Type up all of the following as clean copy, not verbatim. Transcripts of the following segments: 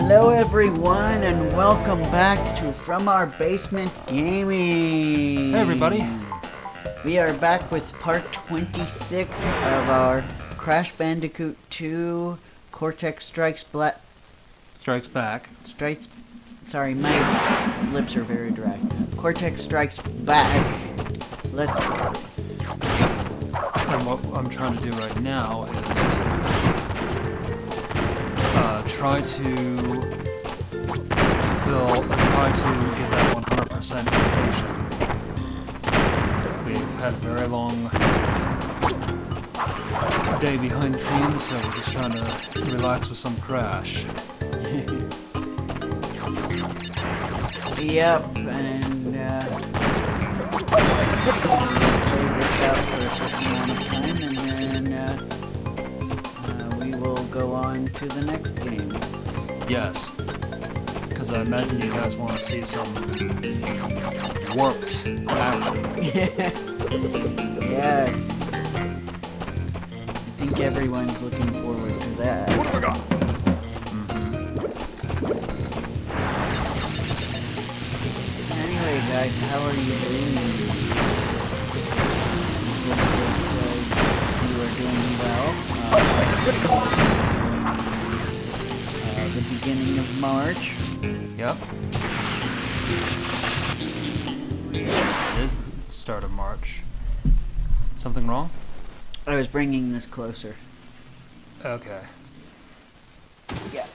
Hello everyone and welcome back to From Our Basement Gaming. Hey everybody. We are back with part 26 of our Crash Bandicoot 2 Cortex Strikes Back. Sorry, my lips are very dry. Cortex Strikes Back. Let's go. And what I'm trying to do right now is to try to get that 100% completion. We've had a very long day behind the scenes, so we're just trying to relax with some Crash. Yep, and play this out for a certain amount of time, and then we will go on to the next game. Yes, because I imagine you guys want to see some warped action. Yes. I think everyone's looking forward to that. What have I got? Anyway, guys, how are you doing? You are doing well. The beginning of March. Yep. It is the start of March. Something wrong? I was bringing this closer. Okay. Yeah.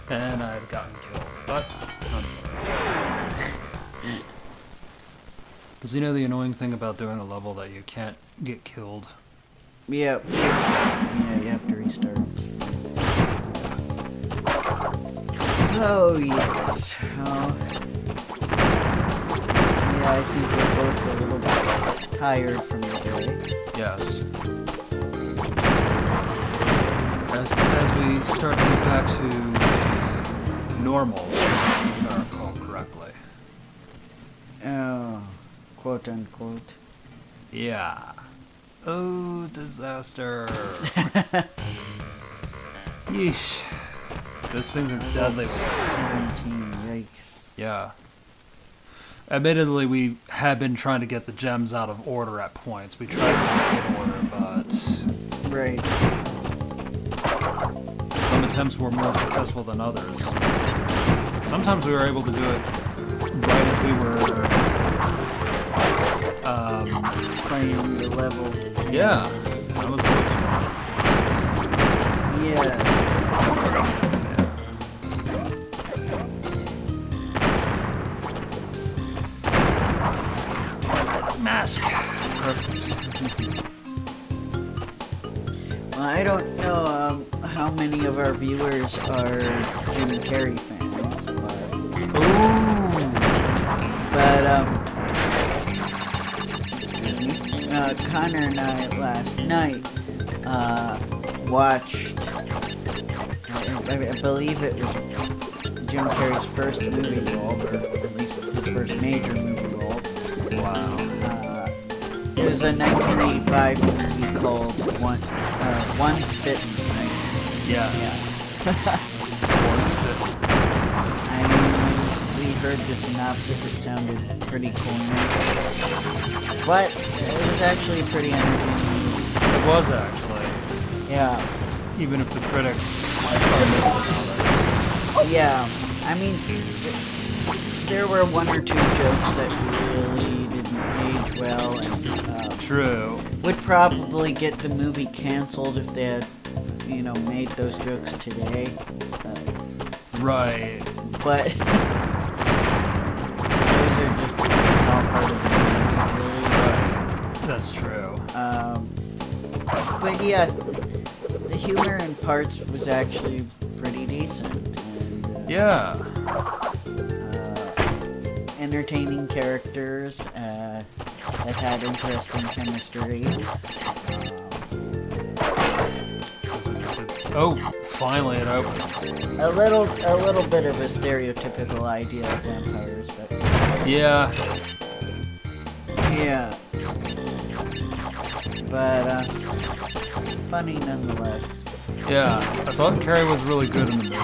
And I've gotten killed. But, because you know the annoying thing about doing a level that you can't get killed? Yep. Yeah, you have to restart. Oh, yes. Yeah, I think we're both a little bit tired from the day. Yes. As we start to get back to normal, if I recall correctly. Oh, quote unquote. Yeah. Oh, disaster. Yeesh. Those things are deadly. 17, yikes. Yeah. Admittedly, we have been trying to get the gems out of order at points. We tried to get in order, but... Right. Some attempts were more successful than others. Sometimes we were able to do it right as we were... Playing the level. Yeah. That was always fun. Yes. Mask. Perfect. Well, I don't know how many of our viewers are Jim Carrey fans, but Connor and I last night watched, I believe it was Jim Carrey's first movie role, or at least his first major movie role. Wow. It was a 1985 movie called One Spittin', right? Yes. Yeah. One Spit. I mean, when we heard the synopsis, it sounded pretty corny. But it was actually pretty entertaining. It was actually. Yeah. Even if the critics are mixed about it. Yeah. I mean, there were one or two jokes that really didn't age well, and True. would probably get the movie canceled if they had, made those jokes today. Right. But those are just a small part of the movie, really. Right. That's true. But yeah, the humor in parts was actually pretty decent. And, Yeah. entertaining characters that had interesting chemistry. Oh, finally it opens. A little bit of a stereotypical idea of vampires, but Yeah. yeah. But funny nonetheless. Yeah, I thought Carrey was really good in the movie.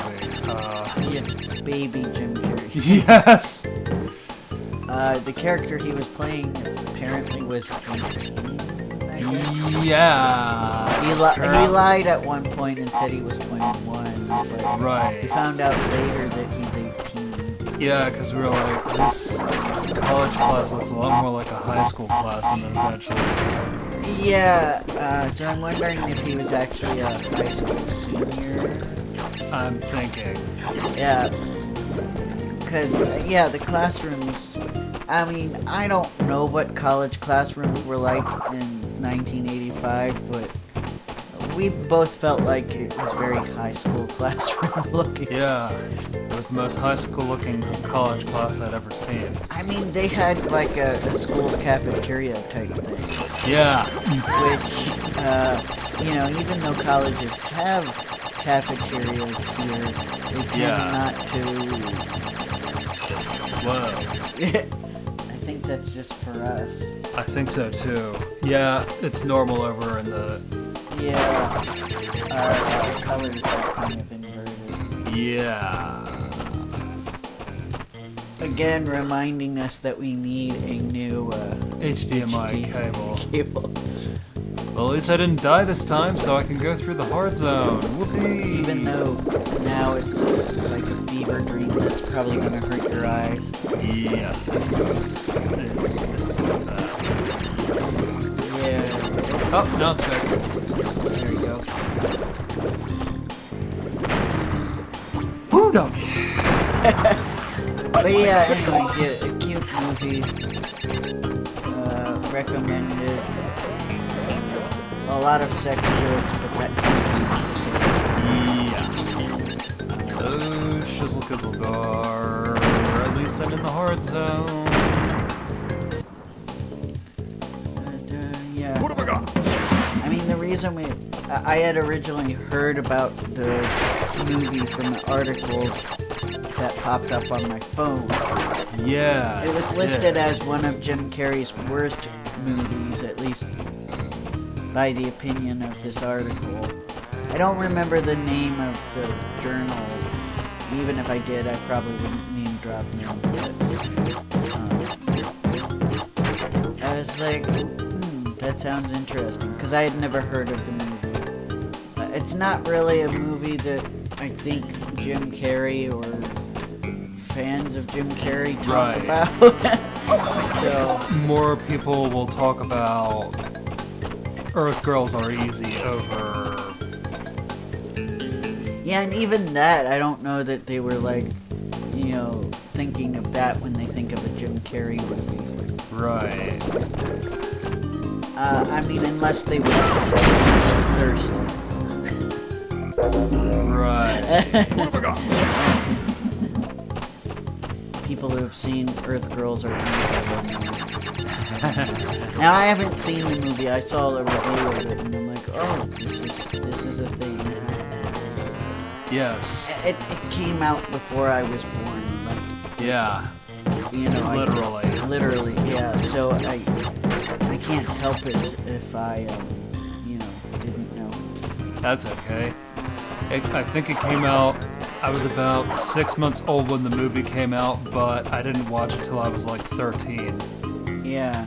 Yeah, baby Jim Carrey. Yes! The character he was playing apparently was 18, I guess. Yeah. He lied at one point and said he was 21, but Right. we found out later that he's 18. Yeah, because we were like, this college class looks a lot more like a high school class, and then eventually. Yeah, so I'm wondering if he was actually a high school senior. I'm thinking. Yeah, because, yeah, the classrooms, I mean, I don't know what college classrooms were like in 1985, but we both felt like it was very high school classroom looking. Yeah, it was the most high school looking college class I'd ever seen. I mean, they had like a school cafeteria type thing. Yeah. Which, you know, even though colleges have cafeterias here, they tend not to. Whoa. I think that's just for us. I think so too. Yeah, it's normal over in the. Yeah, our colors are kind of inverted. Yeah. Again, reminding us that we need a new HDMI cable. Well, at least I didn't die this time, so I can go through the hard zone. Whoopee! Even though now it's like a fever dream that's probably gonna hurt your eyes. Yes, it's not bad. Yeah. Oh, now it's fixed. There you go. Woo, no! But yeah, anyway, yeah, a cute movie. Recommended. A lot of sex jokes, but that Yeah. Oh, shizzle kizzle gar. At least I'm in the hard zone. yeah. What have I got? I mean, the reason I had originally heard about the movie from the article that popped up on my phone. Yeah. It was listed as one of Jim Carrey's worst movies, at least by the opinion of this article. I don't remember the name of the journal. Even if I did, I probably wouldn't name drop them. But, I was like, that sounds interesting, because I had never heard of the movie. It's not really a movie that I think Jim Carrey or fans of Jim Carrey talk about. So more people will talk about Earth Girls Are Easy over. yeah, and even that, I don't know that they were like, you know, thinking of that when they think of a Jim Carrey movie. Right. I mean, unless they were thirsty. Right. What have I got? People who have seen Earth Girls Are Easy. Now, I haven't seen the movie. I saw a review of it, and I'm like, oh, this is a thing. Yes. It came out before I was born. Like, Yeah. you know, Literally. Literally, yeah. So I can't help it if I, you know, didn't know. That's okay. I think it came out. I was about 6 months old when the movie came out, but I didn't watch it till I was like 13. Yeah.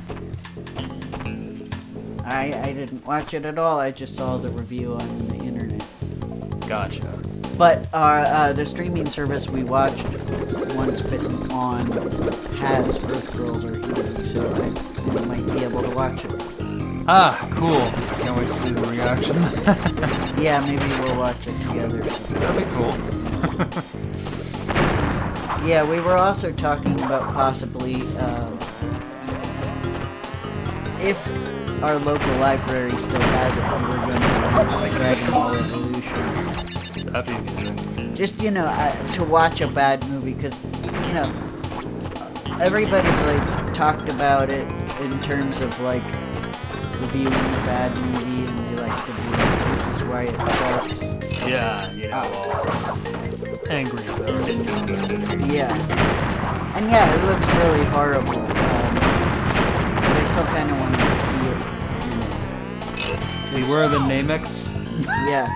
I didn't watch it at all. I just saw the review on the internet. Gotcha. But the streaming service we watched Once Bitten On has Earth Girls Are Easy, so I might be able to watch it. Ah, cool. Can't wait to see the reaction. Yeah, maybe we'll watch it together. That'd be cool. Yeah, we were also talking about possibly if our local library still has it, we were going to like Dragon Ball Evolution. That'd be amazing. Just, you know, to watch a bad movie, because, you know, everybody's like talked about it in terms of like reviewing a bad movie, and they like to be this is why it sucks. Yeah, you know, all angry about it. Yeah. And yeah, it looks really horrible. But I still kind of want to see it. Beware the Namex. Yeah.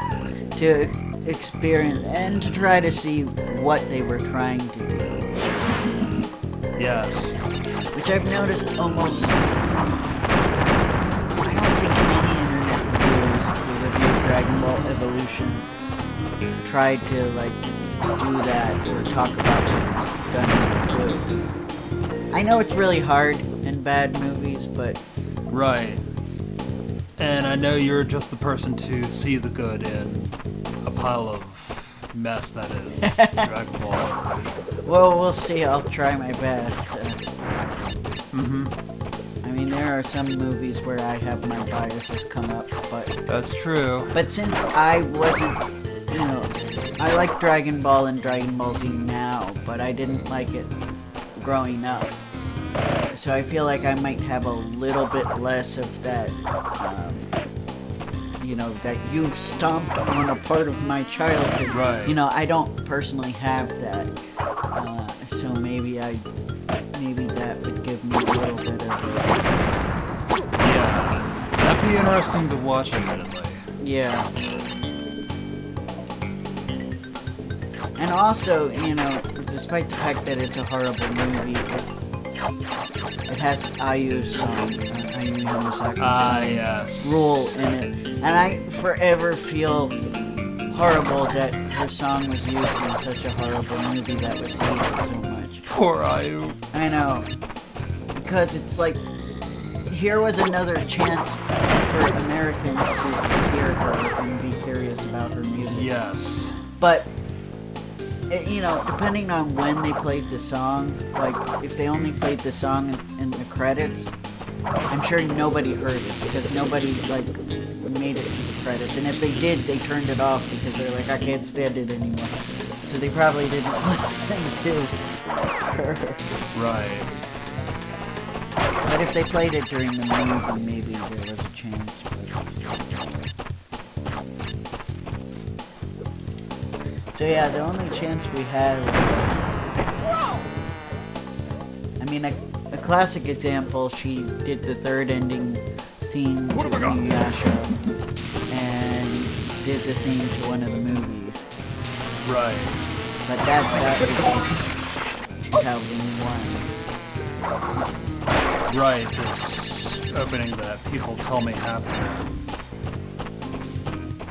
to experience and to try to see what they were trying to do. Yes. Which I've noticed almost. I don't think many internet reviewers who reviewed Dragon Ball Evolution tried to like do that or talk about what was done good. I know it's really hard in bad movies, but Right. And I know you're just the person to see the good in a pile of mess that is Dragon Ball Evolution. well, we'll see. I'll try my best. I mean, there are some movies where I have my biases come up, but That's true. since I wasn't, I like Dragon Ball and Dragon Ball Z now, but I didn't like it growing up. So I feel like I might have a little bit less of that, that you've stomped on a part of my childhood. Right. I don't personally have that. So maybe that would give me a little bit of Yeah. That'd be interesting to watch, admittedly. yeah. And also, despite the fact that it's a horrible movie, it has IU's song, Ayumi Hamasaki's Yes. rule in it. And I forever feel horrible that her song was used in such a horrible movie that was hated so much. Poor Ayu. I know. Because it's like, here was another chance for Americans to hear her and be curious about her music. Yes. But, depending on when they played the song, like, if they only played the song in the credits, I'm sure nobody heard it, because nobody, made it to the credits. And if they did, they turned it off, because they're like, I can't stand it anymore. So they probably didn't listen to her. Right. But if they played it during the movie, maybe there was a chance. So yeah, the only chance we had was, a classic example, she did the third ending theme to Inuyasha, and did the theme to one of the movies. Right. But that was 2001. Right. This opening that people tell me happened.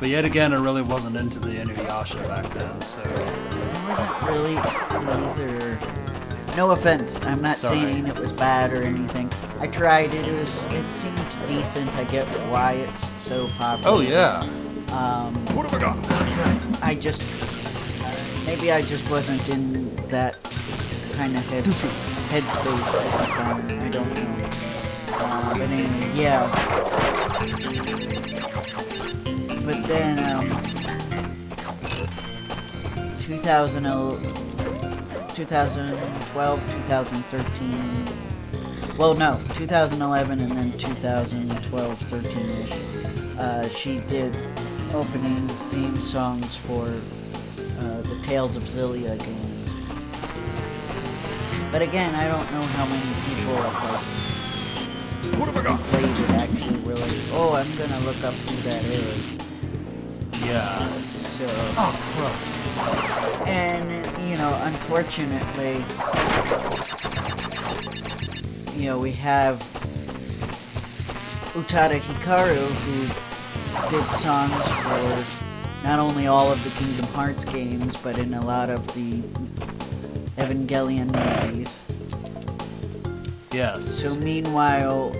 But yet again, I really wasn't into the Inuyasha back then, so... I wasn't really either. No offense, I'm not saying it was bad or anything. I tried it, it seemed decent. I get why it's so popular. Oh, yeah. What have I got? Maybe I just wasn't in that kind of headspace at the time. I don't know. But anyway, yeah. But then, 2012, 2013. Well, no, 2011 and then 2012, 13-ish. She did opening theme songs for the Tales of Xillia games. But again, I don't know how many people What have I got? played it actually really. Oh, I'm gonna look up who that is. Yeah. So. Oh, crap. And, unfortunately, we have Utada Hikaru, who did songs for not only all of the Kingdom Hearts games, but in a lot of the Evangelion movies. Yes. So meanwhile,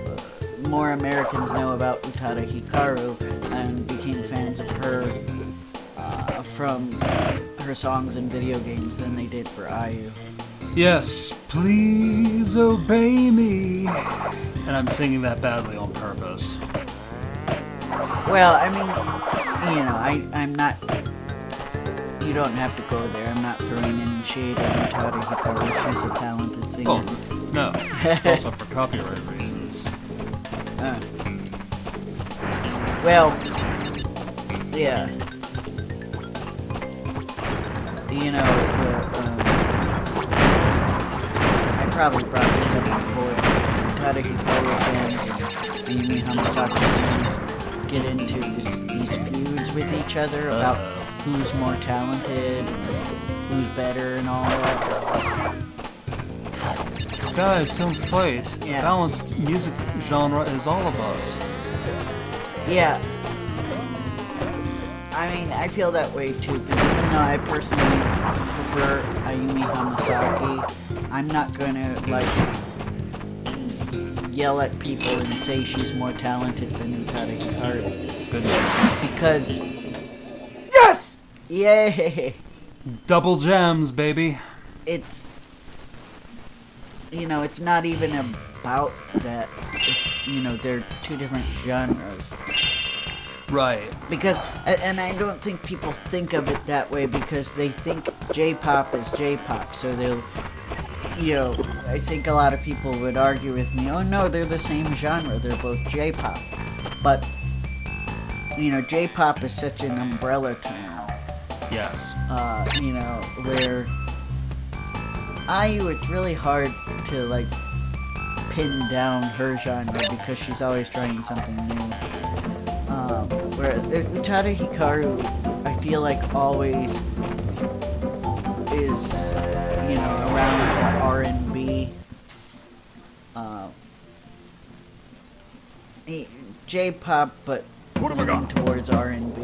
more Americans know about Utada Hikaru and became fans of her from her songs in video games than they did for IU. Yes, please obey me. And I'm singing that badly on purpose. Well, I'm not... You don't have to go there. I'm not throwing any shade at Utada Hikaru. She's a talented singer. Oh, no. It's also for copyright reasons. Well, yeah. I probably brought this up before. Utada Hikaru fans and Ayumi Hamasaki fans get into these feuds with each other about who's more talented, who's better, and all that. Guys, don't fight. Yeah. Balanced music genre is all of us. Yeah. I mean, I feel that way too, because even though I personally prefer Ayumi Hamasaki, I'm not gonna, like, yell at people and say she's more talented than Utada Hikaru. Good. Because... Yes! Yay! Double jams, baby. It's... You know, it's not even about that. It's, you know, they're two different genres. Right. Because, and I don't think people think of it that way because they think J-pop is J-pop, so they'll, you know, I think a lot of people would argue with me, oh no, they're the same genre, they're both J-pop. But, you know, J-pop is such an umbrella term. Yes. You know, where IU, it's really hard to, like, pin down her genre because she's always trying something new. Where Utada Hikaru, I feel like always is, you know, around R&B. J-pop, but leaning towards R&B.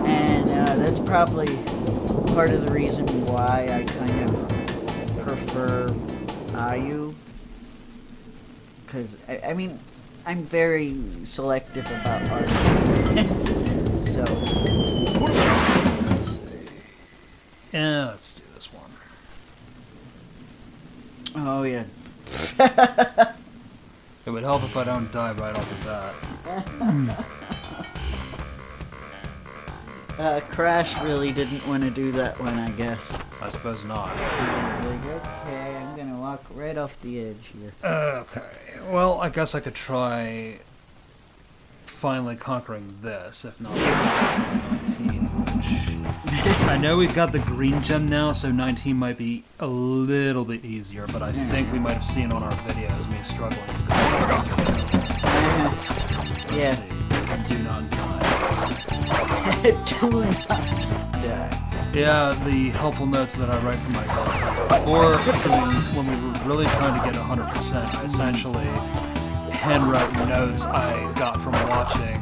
And that's probably part of the reason why I kind of prefer IU. Because, I mean, I'm very selective about art. So, let's see. Yeah, let's do this one. Oh, yeah. It would help if I don't die right off the bat. Crash really didn't want to do that one, I guess. I suppose not. He was like, okay, I'm gonna walk right off the edge here. Okay. Well, I guess I could try finally conquering this, if not, I'll try 19, which I know we've got the green gem now, so 19 might be a little bit easier, but I think we might have seen on our videos me struggling. Yeah. Do not die. Do not die. Yeah, the helpful notes that I write for myself. Before when we were really trying to get 100%, I essentially handwrote notes I got from watching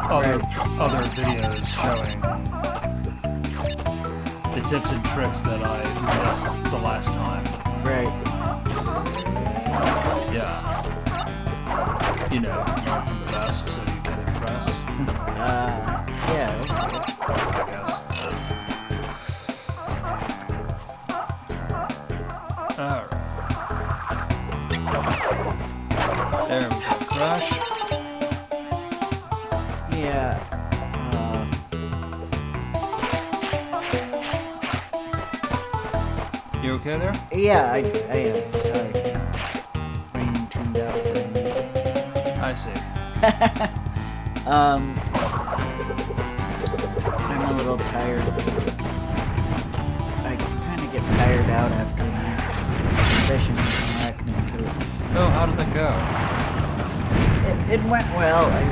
other videos showing the tips and tricks that I missed the last time. Right. Yeah. You know, learn from the best so you can impress. Yeah. I guess. Alright. There we go. Crash. Yeah. You okay there? Yeah, I am. Sorry. Brain tuned out for a minute. I see. I'm a little tired. I kind of get tired out after my session with Arachnid. Oh, how did that go? It went well. I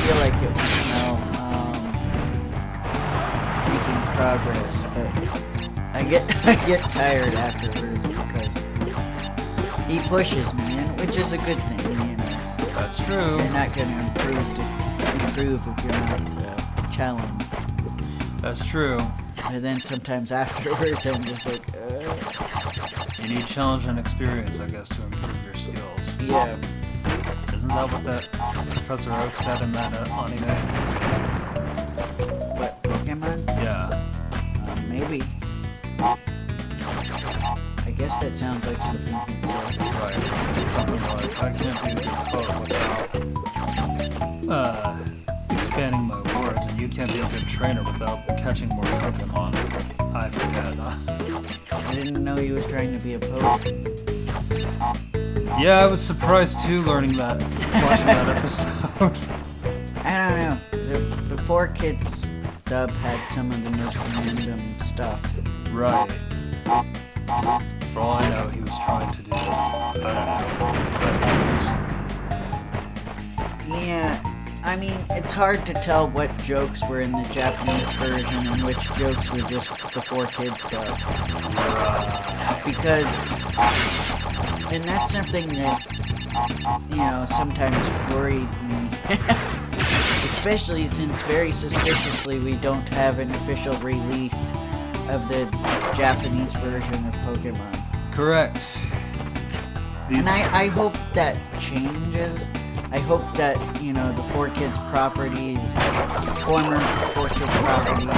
feel like it went well. Making progress, but I get tired afterwards because he pushes me, which is a good thing, you know. That's true. You're not going to improve if you're not challenged. That's true. And then sometimes afterwards, I'm just like, You need challenge and experience, I guess, to improve your skills. yeah. Isn't that what that Professor Oak said in that anime? What, Pokemon? Yeah. Maybe. I guess that sounds like something he'd say. Right. Something like, I can't be a good poet without expanding my words, and you can't be a good trainer without catching more Pokemon. I forget. I didn't know he was trying to be a poet. Yeah, I was surprised too learning that, watching that episode. I don't know. The 4Kids dub had some of the most random stuff. Right. For all I know, he was trying to do, I don't know, Yeah, I mean, it's hard to tell what jokes were in the Japanese version and which jokes were just the 4Kids Club. Because, and that's something that, sometimes worried me. Especially since very suspiciously we don't have an official release of the Japanese version of Pokemon. Correct. And I hope that changes. I hope that, the 4Kids properties, former 4Kids properties,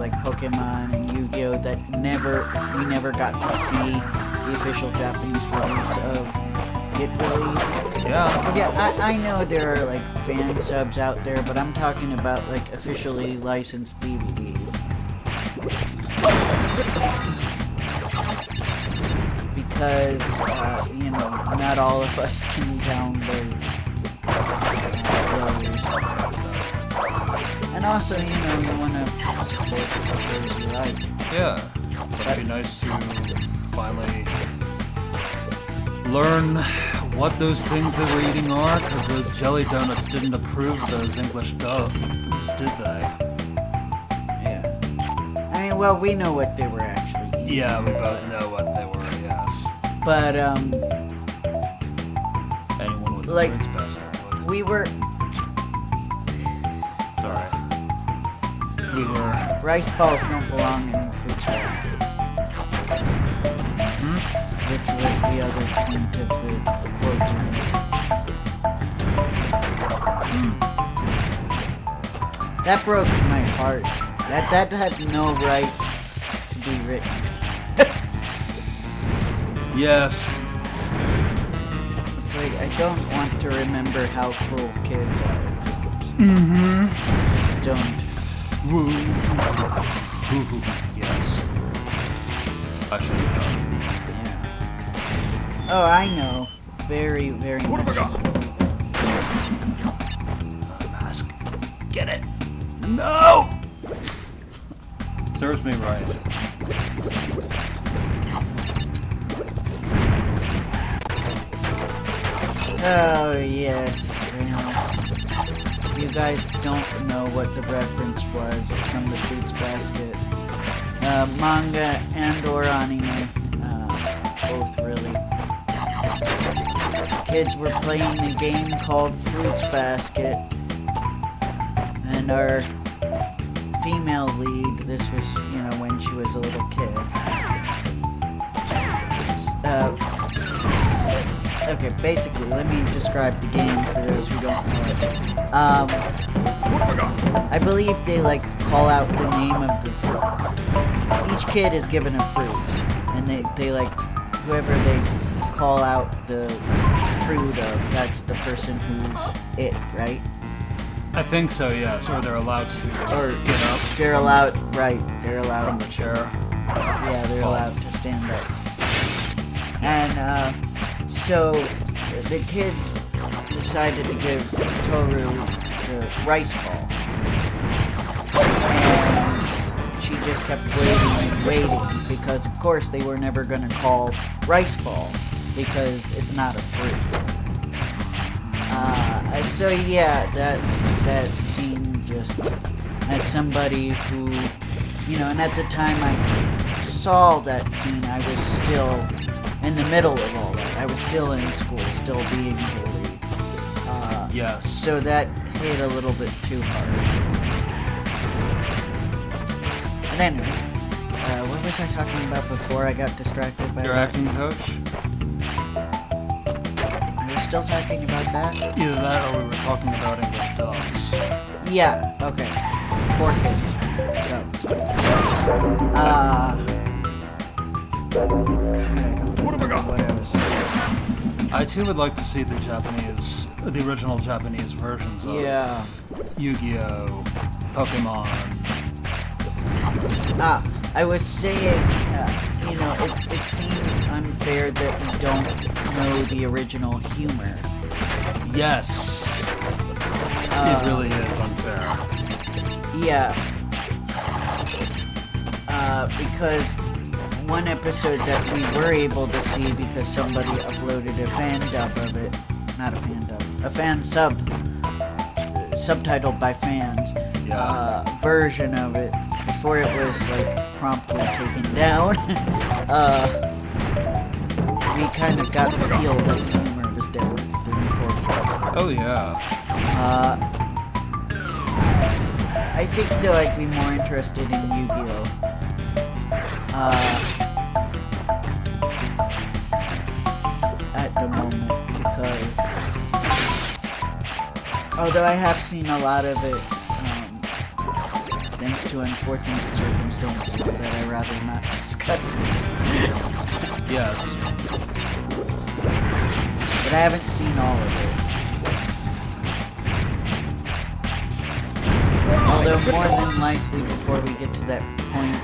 like Pokemon and Yu-Gi-Oh! That we never got to see the official Japanese release of get released. Yeah. Yeah, I know there are, like, fan subs out there, but I'm talking about, like, officially licensed DVDs. Because, not all of us can download those. And also, you want to support the shows you like. Yeah. But it'd be nice to finally learn what those things that we're eating are, because those jelly donuts didn't approve those English dubs, did they? Yeah. I mean, well, we know what they were actually eating. Yeah, we both know what they were, yes. But, Anyone with a like, fruits basket would. we were... Sorry. We were... Rice balls don't belong in fruits baskets. Which was the other point of the quote. That broke my heart. That had no right to be written. Yes. It's like, I don't want to remember how cruel kids are. Just don't. Woo. Yes. I should know. Yeah. Oh, I know. Very, very What much. have I got? Mask. Get it. No! Serves me right. Oh, yes. You guys don't know what the reference was from the Fruits Basket. Manga and or anime. Both, really. Kids were playing a game called Fruits Basket. And our female lead, this was, when she was a little kid. Okay, basically, let me describe the game for those who don't know it. What have I got? I believe they, call out the name of the fruit. Each kid is given a fruit, and they whoever they call out the fruit of, that's the person who's it, right? I think so, yes. Or they're allowed to get up. They're allowed, right, they're allowed. From the chair. Yeah, they're allowed to stand up. And, so, the kids decided to give Toru the rice ball. And she just kept waiting and waiting, because of course they were never going to call rice ball, because it's not a fruit. So yeah, that scene just, as somebody who, and at the time I saw that scene, I was still in the middle of all that. I was still in school, still being bullied. Yes. So that hit a little bit too hard. And anyway, what was I talking about before I got distracted by Your that? acting coach? Are we still talking about that? Either that or we were talking about English dubs. Yeah, okay. 4Kids. What have I got? What I was saying. I too would like to see the original Japanese versions of Yeah. Yu-Gi-Oh, Pokemon. I was saying, it seems unfair that we don't know the original humor. Yes. It really is unfair. Yeah. Because one episode that we were able to see because somebody uploaded a fan dub of it, not a fan dub, a fan subtitled by fans, Yeah. version of it before it was like promptly taken down. We kind of got the feel that the humor was different than before. Oh yeah. I think though I'd be more interested in Yu-Gi-Oh. At the moment, because although I have seen a lot of it, thanks to unfortunate circumstances that I rather not discuss. Yes. But I haven't seen all of it. Although more than likely before we get to that point,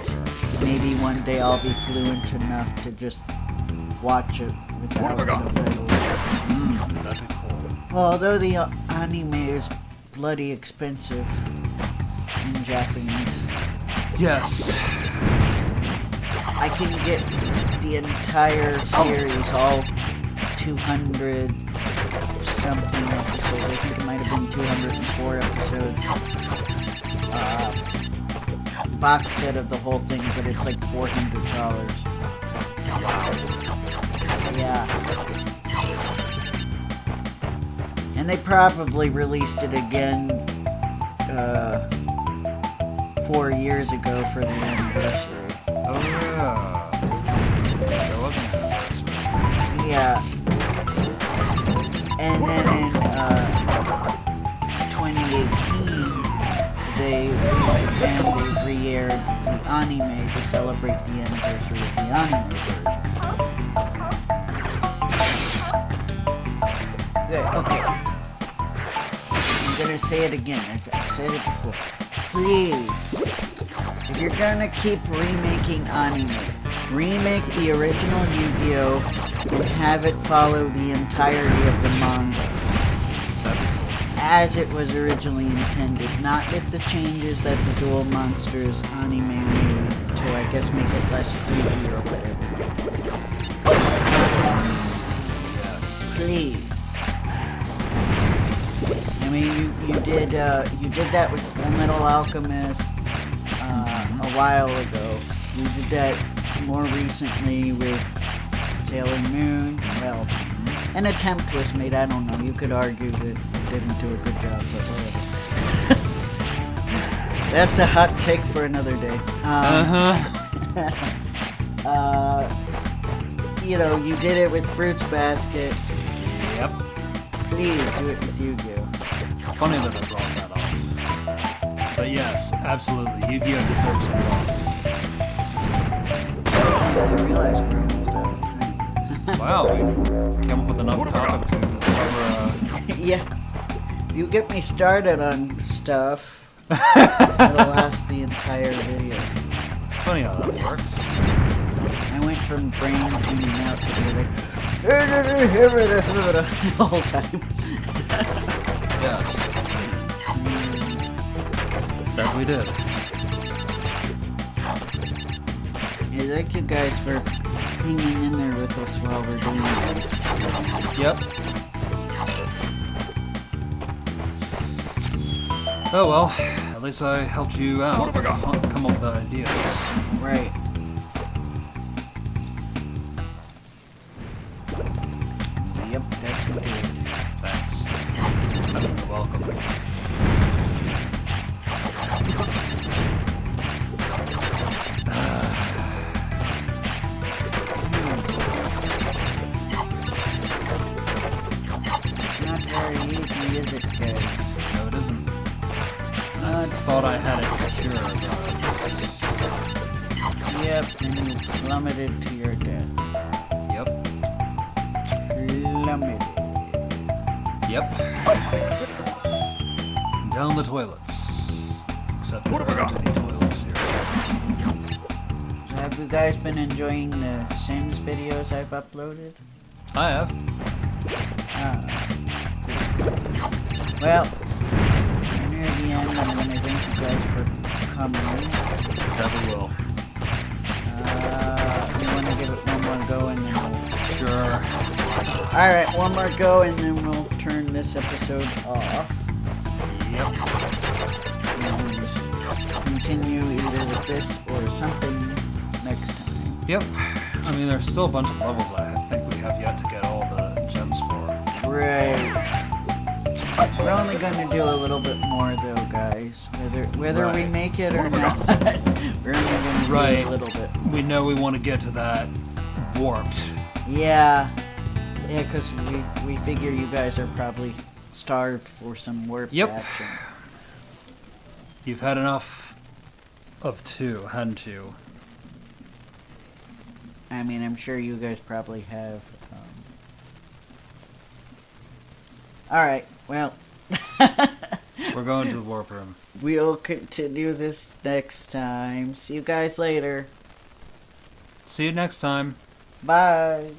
maybe one day I'll be fluent enough to just watch it without subtitles. That'd be cool. Although the anime is bloody expensive in Japanese, Yes. I can get the entire series, all 200 something episodes. I think it might have been 204 episodes. Box set of the whole thing, but it's like $400. Wow. Yeah. And they probably released it again 4 years ago for the anniversary. Oh yeah. There was an anniversary. Yeah. And then in 2018, in Japan, they re-aired the anime to celebrate the anniversary of the anime version. Okay. I'm gonna say it again. I've said it before. Please, if you're gonna keep remaking anime, remake the original Yu-Gi-Oh! And have it follow the entirety of the manga as it was originally intended, not with the changes that the Duel Monsters anime made to, I guess, make it less creepy or whatever. Yes. Please. I mean, you did that with Full Metal Alchemist a while ago. You did that more recently with Sailor Moon. Well, an attempt was made. I don't know. You could argue that it didn't do a good job, but whatever. That's a hot take for another day. You know, you did it with Fruits Basket. Yep. Please do it with Yu-Gi-Oh. Funny that I brought that up. But yes, absolutely. Yu-Gi-Oh! Deserves some love. I didn't realize we're almost out of time. Wow, we came up with enough topic to cover. Yeah. You get me started on stuff. It'll last the entire video. Funny how that works. I went from brain tuning out to like the whole time. Yes. That we did. Hey, thank you guys for hanging in there with us while we're doing this. Yep. Oh well, at least I helped you out. Come up with ideas. Right. Yep, that's what it is. Thanks. I mean, you're welcome. Not very easy, is it, guys? No, it isn't. I thought I had it secure, but... Yep, and you plummeted to your death. Yep. Plummeted. Yep. Down the toilets. Except there aren't any toilets here. So have you guys been enjoying the Sims videos I've uploaded? I have. Well, we're near the end. I'm going to thank you guys for coming. That we will. You want to give it one more go and then we'll... Sure. Alright, one more go and then we'll turn this episode off. Yep. And continue either with this or something next time. Yep. I mean, there's still a bunch of levels I think we have yet to get all the gems for. Right. We're only gonna do a little bit more though, guys. Whether we Right. make it or not, we're only gonna do Right. a little bit. We know we want to get to that warped. Yeah. Yeah, because we figure you guys are probably starved for some warp Yep. action. You've had enough of 2, hadn't you? I mean, I'm sure you guys probably have. Alright, well. We're going to the warp room. We'll continue this next time. See you guys later. See you next time. Bye.